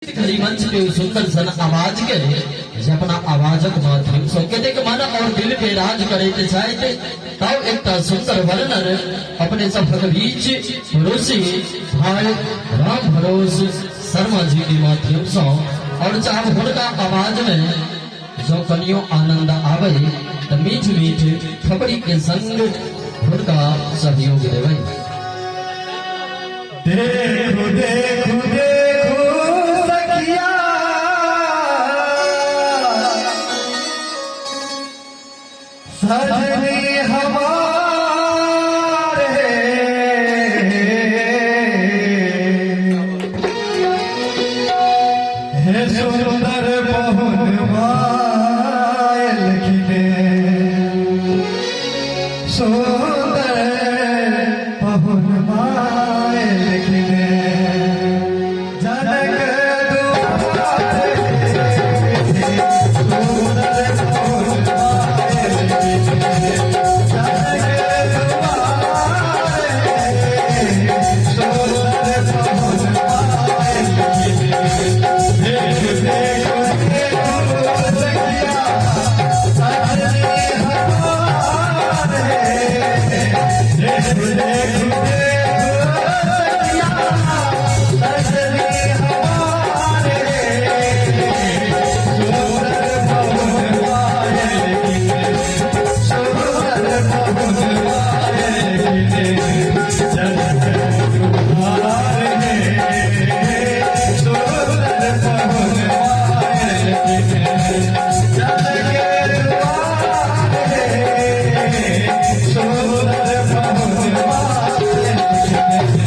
खरी मंच पे सुंदर सन आवाज के जे अपना आवाजक माध्यम से कहते के मन और दिल पे राज करे ते चाहते तब एक सुंदर वर्णन अपने सब बीच ऋषि भाई राम भरोस शर्मा जी के माध्यम से और चाहे उनका आवाज में जो कनियों आनंद आवे तो मीठ मीठ खबरी के संग उनका सहयोग देवे। देखो देखो देखो सखिया सजनी हमारे हे सुंदर पहुन मायल खिले सुंदर पहुन मायल खिले जनक दुआरे सुंदर पहुन मायल खिले जनक दुआरे सुंदर पहुन मायल खिले देख देखो देखो सखिया सजनी हमारे देखो देखो देखो सखिया सजनी हमारे सुंदर पहुन मायल खिले सुंदर पहुन मायल खिले जनक दुआरे सुंदर पहुन मायल खिले जनक दुआरे सुंदर पहुन मायल खिले।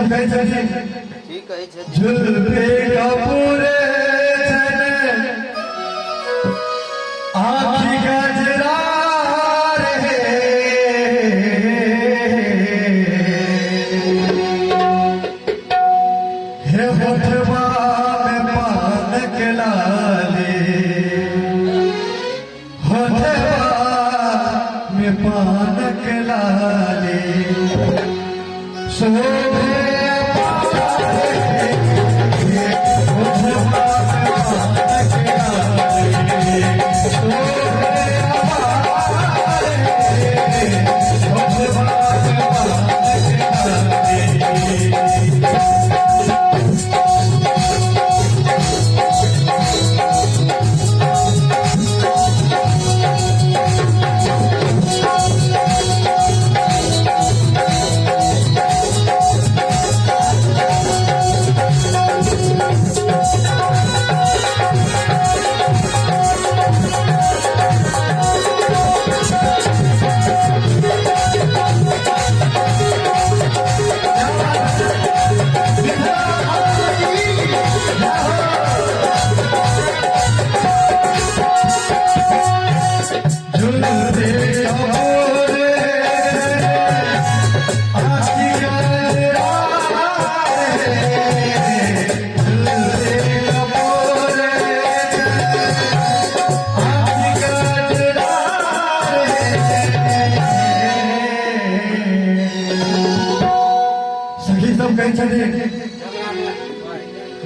ठीक है जुल्फे कपूरे आँखी गजरा हे होठवा में पान के लाले होठवा में पान के लाले शोभे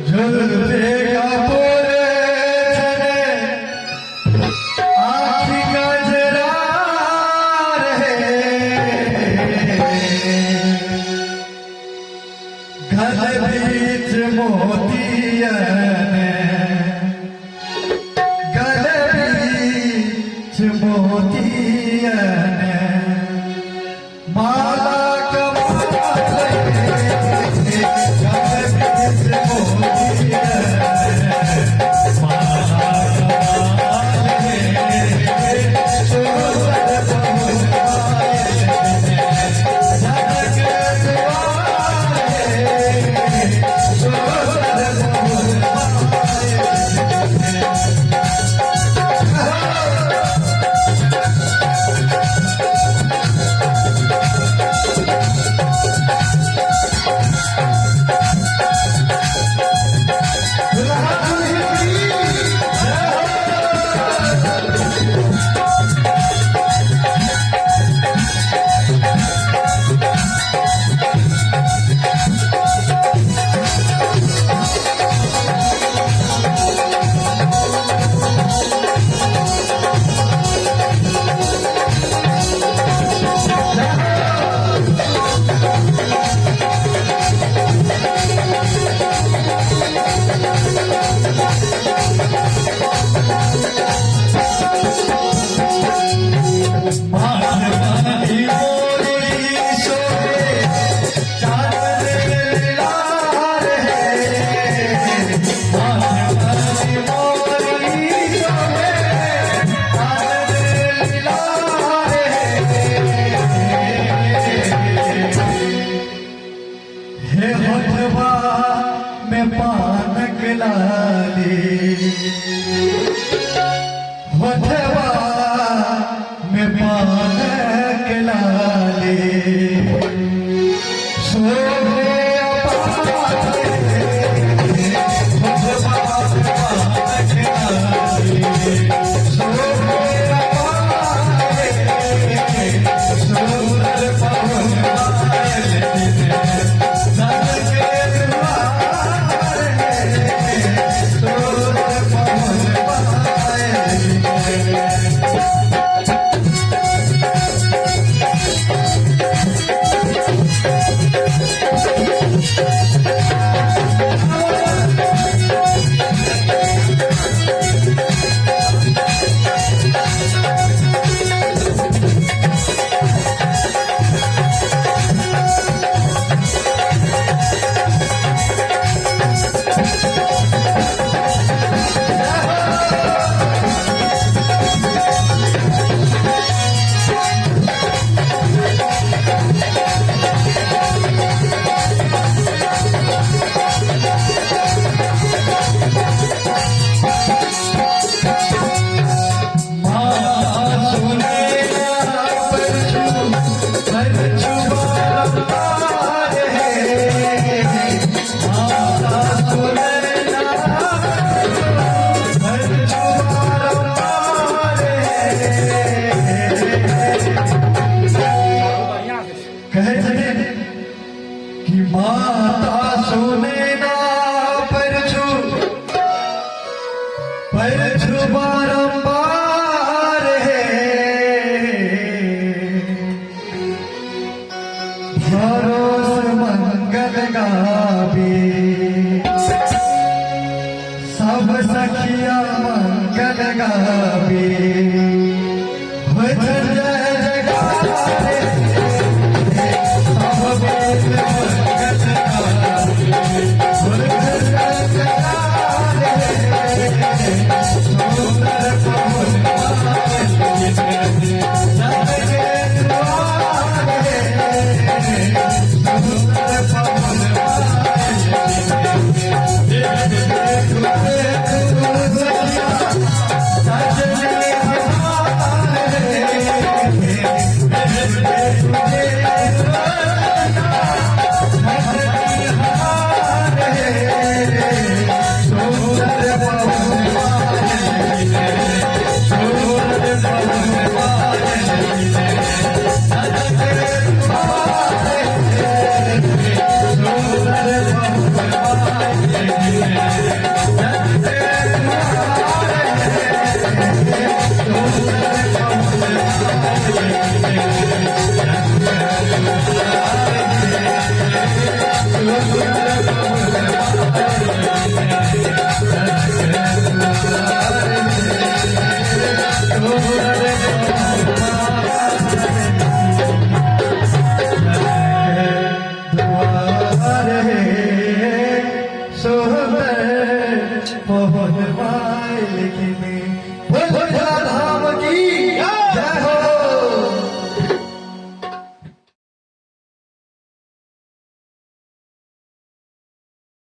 जुल्फे कपूरे आँखी गजरा रहे मोतियन गले बीच मोतियन माला कमाले गले बीच मोतियन माला कमाले सुंदर बहु में पान लाली होठवा में पान लाली सोहे कि माता सुने ना परछु बारंबार है भरोस मंगल गावे सब सखिया मंगल गावे भजन जयकारे बनवाए लेकिन